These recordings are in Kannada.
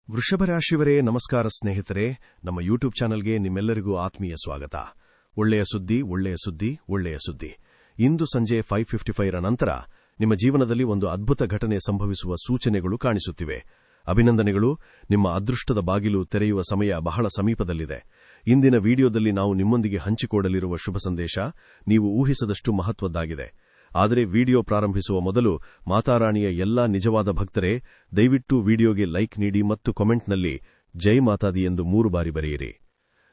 ವೃಷಭ ರಾಶಿಯವರೇ ನಮಸ್ಕಾರ ಸ್ನೇಹಿತರೆ, ನಮ್ಮ ಯೂಟ್ಯೂಬ್ ಚಾನಲ್ಗೆ ನಿಮ್ಮೆಲ್ಲರಿಗೂ ಆತ್ಮೀಯ ಸ್ವಾಗತ. ಒಳ್ಳೆಯ ಸುದ್ದಿ. ಇಂದು ಸಂಜೆ 5:55 ನಂತರ ನಿಮ್ಮ ಜೀವನದಲ್ಲಿ ಒಂದು ಅದ್ಭುತ ಘಟನೆ ಸಂಭವಿಸುವ ಸೂಚನೆಗಳು ಕಾಣಿಸುತ್ತಿವೆ. ಅಭಿನಂದನೆಗಳು, ನಿಮ್ಮ ಅದೃಷ್ಟದ ಬಾಗಿಲು ತೆರೆಯುವ ಸಮಯ ಬಹಳ ಸಮೀಪದಲ್ಲಿದೆ. ಇಂದಿನ ವಿಡಿಯೋದಲ್ಲಿ ನಾವು ನಿಮ್ಮೊಂದಿಗೆ ಹಂಚಿಕೊಳ್ಳಲಿರುವ ಶುಭ ಸಂದೇಶ ನೀವು ಊಹಿಸದಷ್ಟು ಮಹತ್ವದ್ದಾಗಿದೆ. ಆದರೆ ವಿಡಿಯೋ ಪ್ರಾರಂಭಿಸುವ ಮೊದಲು ಮಾತಾರಾಣಿಯ ಎಲ್ಲಾ ನಿಜವಾದ ಭಕ್ತರೇ, ದಯವಿಟ್ಟು ವಿಡಿಯೋಗೆ ಲೈಕ್ ನೀಡಿ ಮತ್ತು ಕಾಮೆಂಟ್ನಲ್ಲಿ ಜೈ ಮಾತಾದಿ ಎಂದು 3 ಬಾರಿ ಬರೆಯಿರಿ.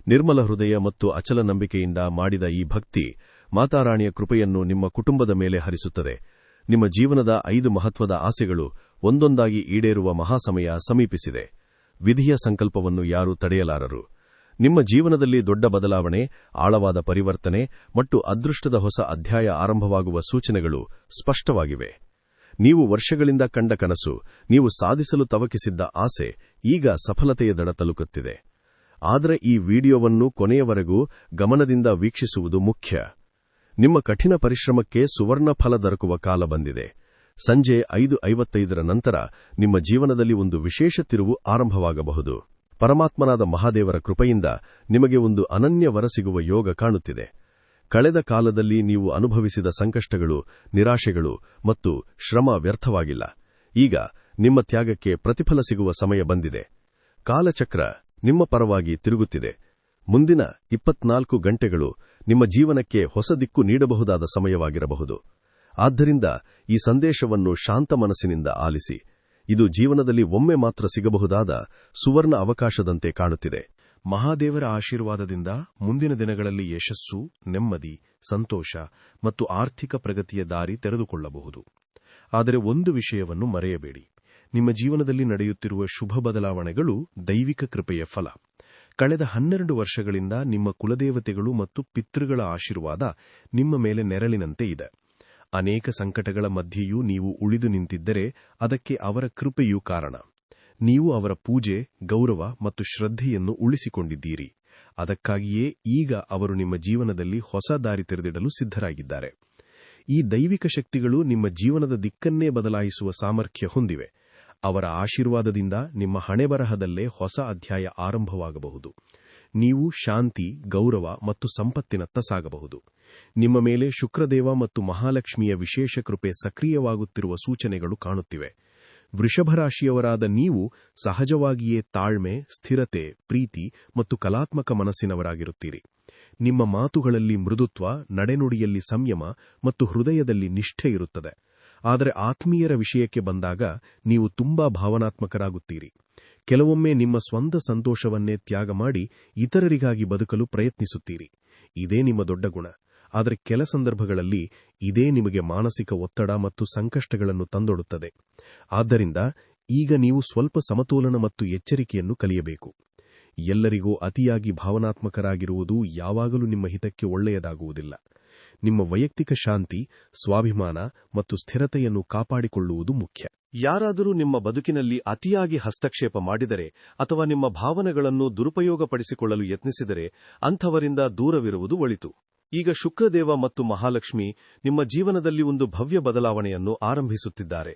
ನಿರ್ಮಲ ಹೃದಯ ಮತ್ತು ಅಚಲ ನಂಬಿಕೆಯಿಂದ ಮಾಡಿದ ಈ ಭಕ್ತಿ ಮಾತಾರಾಣಿಯ ಕೃಪೆಯನ್ನು ನಿಮ್ಮ ಕುಟುಂಬದ ಮೇಲೆ ಹರಿಸುತ್ತದೆ. ನಿಮ್ಮ ಜೀವನದ 5 ಮಹತ್ವದ ಆಸೆಗಳು ಒಂದೊಂದಾಗಿ ಈಡೇರುವ ಮಹಾಸಮಯ ಸಮೀಪಿಸಿದೆ. ವಿಧಿಯ ಸಂಕಲ್ಪವನ್ನು ಯಾರೂ ತಡೆಯಲಾರರು. ನಿಮ್ಮ ಜೀವನದಲ್ಲಿ ದೊಡ್ಡ ಬದಲಾವಣೆ, ಆಳವಾದ ಪರಿವರ್ತನೆ ಮತ್ತು ಅದೃಷ್ಟದ ಹೊಸ ಅಧ್ಯಾಯ ಆರಂಭವಾಗುವ ಸೂಚನೆಗಳು ಸ್ಪಷ್ಟವಾಗಿವೆ. ನೀವು ವರ್ಷಗಳಿಂದ ಕಂಡ ಕನಸು, ನೀವು ಸಾಧಿಸಲು ತವಕಿಸಿದ್ದ ಆಸೆ ಈಗ ಸಫಲತೆಯ ದಡ ತಲುಪುತ್ತಿದೆ. ಆದರೆ ಈ ವಿಡಿಯೋವನ್ನು ಕೊನೆಯವರೆಗೂ ಗಮನದಿಂದ ವೀಕ್ಷಿಸುವುದು ಮುಖ್ಯ. ನಿಮ್ಮ ಕಠಿಣ ಪರಿಶ್ರಮಕ್ಕೆ ಸುವರ್ಣ ಫಲ ದೊರಕುವ ಕಾಲ ಬಂದಿದೆ. ಸಂಜೆ 5:55 ನಂತರ ನಿಮ್ಮ ಜೀವನದಲ್ಲಿ ಒಂದು ವಿಶೇಷ ತಿರುವು ಆರಂಭವಾಗಬಹುದು. ಪರಮಾತ್ಮನಾದ ಮಹಾದೇವರ ಕೃಪೆಯಿಂದ ನಿಮಗೆ ಒಂದು ಅನನ್ಯ ವರ ಸಿಗುವ ಯೋಗ ಕಾಣುತ್ತಿದೆ. ಕಳೆದ ಕಾಲದಲ್ಲಿ ನೀವು ಅನುಭವಿಸಿದ ಸಂಕಷ್ಟಗಳು, ನಿರಾಶೆಗಳು ಮತ್ತು ಶ್ರಮ ವ್ಯರ್ಥವಾಗಿಲ್ಲ. ಈಗ ನಿಮ್ಮ ತ್ಯಾಗಕ್ಕೆ ಪ್ರತಿಫಲ ಸಿಗುವ ಸಮಯ ಬಂದಿದೆ. ಕಾಲಚಕ್ರ ನಿಮ್ಮ ಪರವಾಗಿ ತಿರುಗುತ್ತಿದೆ. ಮುಂದಿನ 24 ಗಂಟೆಗಳು ನಿಮ್ಮ ಜೀವನಕ್ಕೆ ಹೊಸ ದಿಕ್ಕು ನೀಡಬಹುದಾದ ಸಮಯವಾಗಿರಬಹುದು. ಆದ್ದರಿಂದ ಈ ಸಂದೇಶವನ್ನು ಶಾಂತ ಮನಸ್ಸಿನಿಂದ ಆಲಿಸಿ. ಇದು ಜೀವನದಲ್ಲಿ ಒಮ್ಮೆ ಮಾತ್ರ ಸಿಗಬಹುದಾದ ಸುವರ್ಣ ಅವಕಾಶದಂತೆ ಕಾಣುತ್ತಿದೆ. ಮಹಾದೇವರ ಆಶೀರ್ವಾದದಿಂದ ಮುಂದಿನ ದಿನಗಳಲ್ಲಿ ಯಶಸ್ಸು, ನೆಮ್ಮದಿ, ಸಂತೋಷ ಮತ್ತು ಆರ್ಥಿಕ ಪ್ರಗತಿಯ ದಾರಿ ತೆರೆದುಕೊಳ್ಳಬಹುದು. ಆದರೆ ಒಂದು ವಿಷಯವನ್ನು ಮರೆಯಬೇಡಿ, ನಿಮ್ಮ ಜೀವನದಲ್ಲಿ ನಡೆಯುತ್ತಿರುವ ಶುಭ ಬದಲಾವಣೆಗಳು ದೈವಿಕ ಕೃಪೆಯ ಫಲ. ಕಳೆದ 12 ವರ್ಷಗಳಿಂದ ನಿಮ್ಮ ಕುಲದೇವತೆಗಳು ಮತ್ತು ಪಿತೃಗಳ ಆಶೀರ್ವಾದ ನಿಮ್ಮ ಮೇಲೆ ನೆರಳಿನಂತೆ ಇದೆ. ಅನೇಕ ಸಂಕಟಗಳ ಮಧ್ಯೆಯೂ ನೀವು ಉಳಿದು ನಿಂತಿದ್ದರೆ ಅದಕ್ಕೆ ಅವರ ಕೃಪೆಯೂ ಕಾರಣ. ನೀವು ಅವರ ಪೂಜೆ, ಗೌರವ ಮತ್ತು ಶ್ರದ್ಧೆಯನ್ನು ಉಳಿಸಿಕೊಂಡಿದ್ದೀರಿ. ಅದಕ್ಕಾಗಿಯೇ ಈಗ ಅವರು ನಿಮ್ಮ ಜೀವನದಲ್ಲಿ ಹೊಸ ದಾರಿ ತೆರೆದಿಡಲು ಸಿದ್ಧರಾಗಿದ್ದಾರೆ. ಈ ದೈವಿಕ ಶಕ್ತಿಗಳು ನಿಮ್ಮ ಜೀವನದ ದಿಕ್ಕನ್ನೇ ಬದಲಾಯಿಸುವ ಸಾಮರ್ಥ್ಯ ಹೊಂದಿವೆ. ಅವರ ಆಶೀರ್ವಾದದಿಂದ ನಿಮ್ಮ ಹಣೆಬರಹದಲ್ಲೇ ಹೊಸ ಅಧ್ಯಾಯ ಆರಂಭವಾಗಬಹುದು. ನೀವು ಶಾಂತಿ, ಗೌರವ ಮತ್ತು ಸಂಪತ್ತಿನತ್ತ ಸಾಗಬಹುದು. ನಿಮ್ಮ ಮೇಲೆ ಶುಕ್ರದೇವ ಮತ್ತು ಮಹಾಲಕ್ಷ್ಮಿಯ ವಿಶೇಷ ಕೃಪೆ ಸಕ್ರಿಯವಾಗುತ್ತಿರುವ ಸೂಚನೆಗಳು ಕಾಣುತ್ತಿವೆ. ವೃಷಭರಾಶಿಯವರಾದ ನೀವು ಸಹಜವಾಗಿಯೇ ತಾಳ್ಮೆ, ಸ್ಥಿರತೆ, ಪ್ರೀತಿ ಮತ್ತು ಕಲಾತ್ಮಕ ಮನಸ್ಸಿನವರಾಗಿರುತ್ತೀರಿ. ನಿಮ್ಮ ಮಾತುಗಳಲ್ಲಿ ಮೃದುತ್ವ, ನಡೆನುಡಿಯಲ್ಲಿ ಸಂಯಮ ಮತ್ತು ಹೃದಯದಲ್ಲಿ ನಿಷ್ಠೆ ಇರುತ್ತದೆ. ಆದರೆ ಆತ್ಮೀಯರ ವಿಷಯಕ್ಕೆ ಬಂದಾಗ ನೀವು ತುಂಬಾ ಭಾವನಾತ್ಮಕರಾಗುತ್ತೀರಿ. ಕೆಲವೊಮ್ಮೆ ನಿಮ್ಮ ಸ್ವಂತ ಸಂತೋಷವನ್ನೇ ತ್ಯಾಗ ಮಾಡಿ ಇತರರಿಗಾಗಿ ಬದುಕಲು ಪ್ರಯತ್ನಿಸುತ್ತೀರಿ. ಇದೇ ನಿಮ್ಮ ದೊಡ್ಡ ಗುಣ. ಆದರೆ ಕೆಲ ಸಂದರ್ಭಗಳಲ್ಲಿ ಇದೇ ನಿಮಗೆ ಮಾನಸಿಕ ಒತ್ತಡ ಮತ್ತು ಸಂಕಷ್ಟಗಳನ್ನು ತಂದೊಡ್ಡುತ್ತದೆ. ಆದ್ದರಿಂದ ಈಗ ನೀವು ಸ್ವಲ್ಪ ಸಮತೋಲನ ಮತ್ತು ಎಚ್ಚರಿಕೆಯನ್ನು ಕಲಿಯಬೇಕು. ಎಲ್ಲರಿಗೂ ಅತಿಯಾಗಿ ಭಾವನಾತ್ಮಕರಾಗಿರುವುದು ಯಾವಾಗಲೂ ನಿಮ್ಮ ಹಿತಕ್ಕೆ ಒಳ್ಳೆಯದಾಗುವುದಿಲ್ಲ. ನಿಮ್ಮ ವೈಯಕ್ತಿಕ ಶಾಂತಿ, ಸ್ವಾಭಿಮಾನ ಮತ್ತು ಸ್ಥಿರತೆಯನ್ನು ಕಾಪಾಡಿಕೊಳ್ಳುವುದು ಮುಖ್ಯ. ಯಾರಾದರೂ ನಿಮ್ಮ ಬದುಕಿನಲ್ಲಿ ಅತಿಯಾಗಿ ಹಸ್ತಕ್ಷೇಪ ಮಾಡಿದರೆ ಅಥವಾ ನಿಮ್ಮ ಭಾವನೆಗಳನ್ನು ದುರುಪಯೋಗಪಡಿಸಿಕೊಳ್ಳಲು ಯತ್ನಿಸಿದರೆ ಅಂಥವರಿಂದ ದೂರವಿರುವುದು ಒಳಿತು. ಈಗ ಶುಕ್ರದೇವ ಮತ್ತು ಮಹಾಲಕ್ಷ್ಮಿ ನಿಮ್ಮ ಜೀವನದಲ್ಲಿ ಒಂದು ಭವ್ಯ ಬದಲಾವಣೆಯನ್ನು ಆರಂಭಿಸುತ್ತಿದ್ದಾರೆ.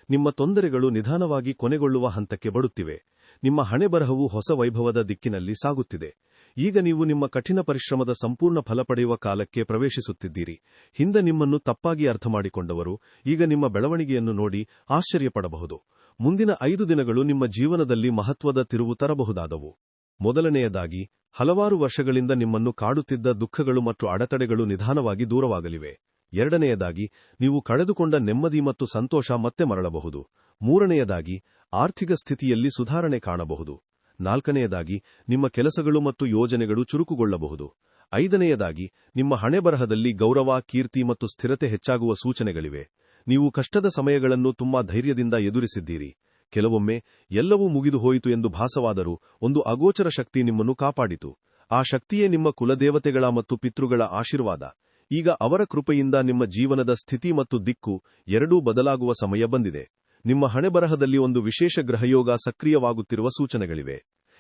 ನಿಮ್ಮ ತೊಂದರೆಗಳು ನಿಧಾನವಾಗಿ ಕೊನೆಗೊಳ್ಳುವ ಹಂತಕ್ಕೆ ಬರುತ್ತಿವೆ. ನಿಮ್ಮ ಹಣೆಬರಹವು ಹೊಸ ವೈಭವದ ದಿಕ್ಕಿನಲ್ಲಿ ಸಾಗುತ್ತಿದೆ. ಈಗ ನೀವು ನಿಮ್ಮ ಕಠಿಣ ಪರಿಶ್ರಮದ ಸಂಪೂರ್ಣ ಫಲ ಪಡೆಯುವ ಕಾಲಕ್ಕೆ ಪ್ರವೇಶಿಸುತ್ತಿದ್ದೀರಿ. ಹಿಂದೆ ನಿಮ್ಮನ್ನು ತಪ್ಪಾಗಿ ಅರ್ಥಮಾಡಿಕೊಂಡವರು ಈಗ ನಿಮ್ಮ ಬೆಳವಣಿಗೆಯನ್ನು ನೋಡಿ ಆಶ್ಚರ್ಯಪಡಬಹುದು. ಮುಂದಿನ 5 ದಿನಗಳು ನಿಮ್ಮ ಜೀವನದಲ್ಲಿ ಮಹತ್ವದ ತಿರುವು ತರಬಹುದಾದವು. ಮೊದಲನೆಯದಾಗಿ, ಹಲವಾರು ವರ್ಷಗಳಿಂದ ನಿಮ್ಮನ್ನು ಕಾಡುತ್ತಿದ್ದ ದುಃಖಗಳು ಮತ್ತು ಅಡೆತಡೆಗಳು ನಿಧಾನವಾಗಿ ದೂರವಾಗಲಿವೆ. ಎರಡನೆಯದಾಗಿ, ನೀವು ಕಳೆದುಕೊಂಡ ನೆಮ್ಮದಿ ಮತ್ತು ಸಂತೋಷ ಮತ್ತೆ ಮರಳಬಹುದು. ಮೂರನೆಯದಾಗಿ, ಆರ್ಥಿಕ ಸ್ಥಿತಿಯಲ್ಲಿ ಸುಧಾರಣೆ ಕಾಣಬಹುದು. ನಾಲ್ಕನೆಯದಾಗಿ, ನಿಮ್ಮ ಕೆಲಸಗಳು ಮತ್ತು ಯೋಜನೆಗಳು ಚುರುಕುಗೊಳ್ಳಬಹುದು. ಐದನೆಯದಾಗಿ, ನಿಮ್ಮ ಹಣೆಬರಹದಲ್ಲಿ ಗೌರವ, ಕೀರ್ತಿ ಮತ್ತು ಸ್ಥಿರತೆ ಹೆಚ್ಚಾಗುವ ಸೂಚನೆಗಳಿವೆ. ನೀವು ಕಷ್ಟದ ಸಮಯಗಳನ್ನು ತುಂಬಾ ಧೈರ್ಯದಿಂದ ಎದುರಿಸಿದ್ದೀರಿ. ಕೆಲವೊಮ್ಮೆ ಎಲ್ಲವೂ ಮುಗಿದು ಹೋಯಿತು ಎಂದು ಭಾಸವಾದರೂ ಒಂದು ಅಗೋಚರ ಶಕ್ತಿ ನಿಮ್ಮನ್ನು ಕಾಪಾಡಿತು. ಆ ಶಕ್ತಿಯೇ ನಿಮ್ಮ ಕುಲದೇವತೆಗಳ ಮತ್ತು ಪಿತೃಗಳ ಆಶೀರ್ವಾದ. ಈಗ ಅವರ ಕೃಪೆಯಿಂದ ನಿಮ್ಮ ಜೀವನದ ಸ್ಥಿತಿ ಮತ್ತು ದಿಕ್ಕು ಎರಡೂ ಬದಲಾಗುವ ಸಮಯ ಬಂದಿದೆ. ನಿಮ್ಮ ಹಣೆಬರಹದಲ್ಲಿ ಒಂದು ವಿಶೇಷ ಗ್ರಹಯೋಗ ಸಕ್ರಿಯವಾಗುತ್ತಿರುವ ಸೂಚನೆಗಳಿವೆ.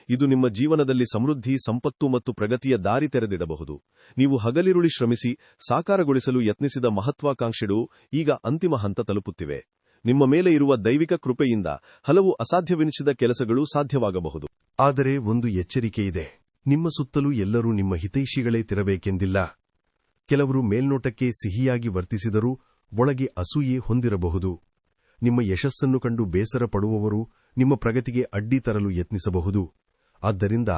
ಇದು ನಿಮ್ಮ ಜೀವನದಲ್ಲಿ ಸಮೃದ್ಧಿ, ಸಂಪತ್ತು ಮತ್ತು ಪ್ರಗತಿಯ ದಾರಿ ತೆರೆದಿಡಬಹುದು. ನೀವು ಹಗಲಿರುಳಿ ಶ್ರಮಿಸಿ ಸಾಕಾರಗೊಳಿಸಲು ಯತ್ನಿಸಿದ ಮಹತ್ವಾಕಾಂಕ್ಷೆಗಳು ಈಗ ಅಂತಿಮ ಹಂತ ತಲುಪುತ್ತಿವೆ. ನಿಮ್ಮ ಮೇಲೆ ಇರುವ ದೈವಿಕ ಕೃಪೆಯಿಂದ ಹಲವು ಅಸಾಧ್ಯವೆನಿಸಿದ ಕೆಲಸಗಳು ಸಾಧ್ಯವಾಗಬಹುದು. ಆದರೆ ಒಂದು ಎಚ್ಚರಿಕೆ ಇದೆ. ನಿಮ್ಮ ಸುತ್ತಲೂ ಎಲ್ಲರೂ ನಿಮ್ಮ ಹಿತೈಷಿಗಳೇ ತಿರಬೇಕೆಂದಿಲ್ಲ. ಕೆಲವರು ಮೇಲ್ನೋಟಕ್ಕೆ ಸಿಹಿಯಾಗಿ ವರ್ತಿಸಿದರೂ ಒಳಗೆ ಅಸೂಯೆ ಹೊಂದಿರಬಹುದು. ನಿಮ್ಮ ಯಶಸ್ಸನ್ನು ಕಂಡು ಬೇಸರ ಪಡುವವರು ನಿಮ್ಮ ಪ್ರಗತಿಗೆ ಅಡ್ಡಿ ತರಲು ಯತ್ನಿಸಬಹುದು. ಆದ್ದರಿಂದ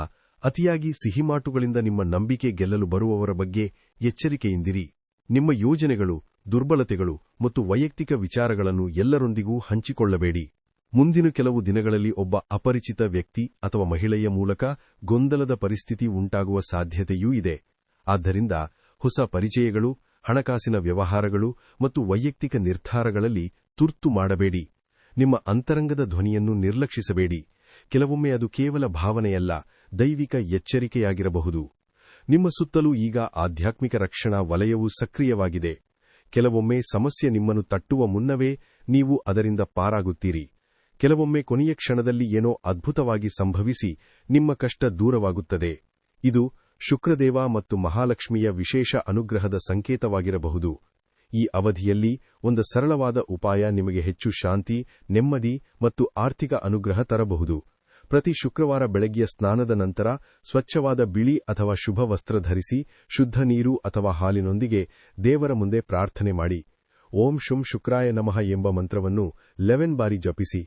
ಅತಿಯಾಗಿ ಸಿಹಿಮಾಟುಗಳಿಂದ ನಿಮ್ಮ ನಂಬಿಕೆ ಗೆಲ್ಲಲು ಬರುವವರ ಬಗ್ಗೆ ಎಚ್ಚರಿಕೆಯಿಂದಿರಿ. ನಿಮ್ಮ ಯೋಜನೆಗಳು, ದುರ್ಬಲತೆಗಳು ಮತ್ತು ವೈಯಕ್ತಿಕ ವಿಚಾರಗಳನ್ನು ಎಲ್ಲರೊಂದಿಗೂ ಹಂಚಿಕೊಳ್ಳಬೇಡಿ. ಮುಂದಿನ ಕೆಲವು ದಿನಗಳಲ್ಲಿ ಒಬ್ಬ ಅಪರಿಚಿತ ವ್ಯಕ್ತಿ ಅಥವಾ ಮಹಿಳೆಯ ಮೂಲಕ ಗೊಂದಲದ ಪರಿಸ್ಥಿತಿ ಉಂಟಾಗುವ ಸಾಧ್ಯತೆಯೂ ಇದೆ. ಆದ್ದರಿಂದ ಹೊಸ ಪರಿಚಯಗಳು, ಹಣಕಾಸಿನ ವ್ಯವಹಾರಗಳು ಮತ್ತು ವೈಯಕ್ತಿಕ ನಿರ್ಧಾರಗಳಲ್ಲಿ ತುರ್ತು ಮಾಡಬೇಡಿ. ನಿಮ್ಮ ಅಂತರಂಗದ ಧ್ವನಿಯನ್ನು ನಿರ್ಲಕ್ಷಿಸಬೇಡಿ. ಕೆಲವೊಮ್ಮೆ ಅದು ಕೇವಲ ಭಾವನೆಯಲ್ಲ, ದೈವಿಕ ಎಚ್ಚರಿಕೆಯಾಗಿರಬಹುದು. ನಿಮ್ಮ ಸುತ್ತಲೂ ಈಗ ಆಧ್ಯಾತ್ಮಿಕ ರಕ್ಷಣಾ ವಲಯವು ಸಕ್ರಿಯವಾಗಿದೆ. ಕೆಲವೊಮ್ಮೆ ಸಮಸ್ಯೆ ನಿಮ್ಮನ್ನು ತಟ್ಟುವ ಮುನ್ನವೇ ನೀವು ಅದರಿಂದ ಪಾರಾಗುತ್ತೀರಿ. ಕೆಲವೊಮ್ಮೆ ಕೊನೆಯ ಕ್ಷಣದಲ್ಲಿ ಏನೋ ಅದ್ಭುತವಾಗಿ ಸಂಭವಿಸಿ ನಿಮ್ಮ ಕಷ್ಟ ದೂರವಾಗುತ್ತದೆ. ಇದು ಶುಕ್ರದೇವ ಮತ್ತು ಮಹಾಲಕ್ಷ್ಮಿಯ ವಿಶೇಷ ಅನುಗ್ರಹದ ಸಂಕೇತವಾಗಿರಬಹುದು. ಈ ಅವಧಿಯಲ್ಲಿ ಒಂದು ಸರಳವಾದ ಉಪಾಯ ನಿಮಗೆ ಹೆಚ್ಚು ಶಾಂತಿ, ನೆಮ್ಮದಿ ಮತ್ತು ಆರ್ಥಿಕ ಅನುಗ್ರಹ ತರಬಹುದು. ಪ್ರತಿ ಶುಕ್ರವಾರ ಬೆಳಗ್ಗೆಯ ಸ್ನಾನದ ನಂತರ ಸ್ವಚ್ಛವಾದ ಬಿಳಿ ಅಥವಾ ಶುಭ ವಸ್ತ್ರ ಧರಿಸಿ ಶುದ್ಧ ನೀರು ಅಥವಾ ಹಾಲಿನೊಂದಿಗೆ ದೇವರ ಮುಂದೆ ಪ್ರಾರ್ಥನೆ ಮಾಡಿ. ಓಂ ಶುಂ ಶುಕ್ರಾಯ ನಮಃ ಎಂಬ ಮಂತ್ರವನ್ನು 11 ಬಾರಿ ಜಪಿಸಿ.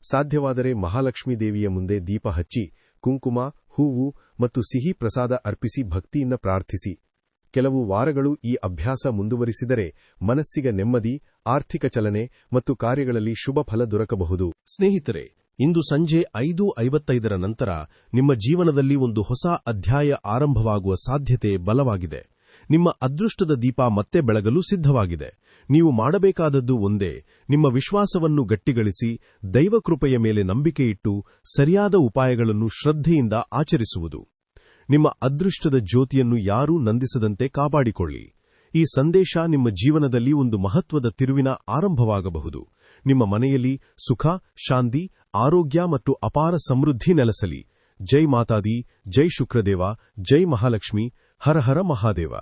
ಸಾಧ್ಯವಾದರೆ ಮಹಾಲಕ್ಷ್ಮೀ ದೇವಿಯ ಮುಂದೆ ದೀಪ ಹಚ್ಚಿ ಕುಂಕುಮ, ಹೂವು ಮತ್ತು ಸಿಹಿ ಪ್ರಸಾದ ಅರ್ಪಿಸಿ ಭಕ್ತಿಯಿಂದ ಪ್ರಾರ್ಥಿಸಿ. ಕೆಲವು ವಾರಗಳು ಈ ಅಭ್ಯಾಸ ಮುಂದುವರಿಸಿದರೆ ಮನಸ್ಸಿಗೆ ನೆಮ್ಮದಿ, ಆರ್ಥಿಕ ಚಲನೆ ಮತ್ತು ಕಾರ್ಯಗಳಲ್ಲಿ ಶುಭ ಫಲ ದೊರಕಬಹುದು. ಸ್ನೇಹಿತರೆ, ಇಂದು ಸಂಜೆ 5:55 ನಂತರ ನಿಮ್ಮ ಜೀವನದಲ್ಲಿ ಒಂದು ಹೊಸ ಅಧ್ಯಾಯ ಆರಂಭವಾಗುವ ಸಾಧ್ಯತೆ ಬಲವಾಗಿದೆ. ನಿಮ್ಮ ಅದೃಷ್ಟದ ದೀಪ ಮತ್ತೆ ಬೆಳಗಲು ಸಿದ್ಧವಾಗಿದೆ. ನೀವು ಮಾಡಬೇಕಾದದ್ದು ಒಂದೇ: ನಿಮ್ಮ ವಿಶ್ವಾಸವನ್ನು ಗಟ್ಟಿಗೊಳಿಸಿ, ದೈವಕೃಪೆಯ ಮೇಲೆ ನಂಬಿಕೆಯಿಟ್ಟು ಸರಿಯಾದ ಉಪಾಯಗಳನ್ನು ಶ್ರದ್ಧೆಯಿಂದ ಆಚರಿಸುವುದು. ನಿಮ್ಮ ಅದೃಷ್ಟದ ಜ್ಯೋತಿಯನ್ನು ಯಾರೂ ನಂದಿಸದಂತೆ ಕಾಪಾಡಿಕೊಳ್ಳಿ. ಈ ಸಂದೇಶ ನಿಮ್ಮ ಜೀವನದಲ್ಲಿ ಒಂದು ಮಹತ್ವದ ತಿರುವಿನ ಆರಂಭವಾಗಬಹುದು. ನಿಮ್ಮ ಮನೆಯಲ್ಲಿ ಸುಖ, ಶಾಂತಿ, ಆರೋಗ್ಯ ಮತ್ತು ಅಪಾರ ಸಮೃದ್ಧಿ ನೆಲೆಸಲಿ. ಜೈ ಮಾತಾದಿ, ಜೈ ಶುಕ್ರದೇವ, ಜೈ ಮಹಾಲಕ್ಷ್ಮಿ, ಹರ ಹರ ಮಹಾದೇವ.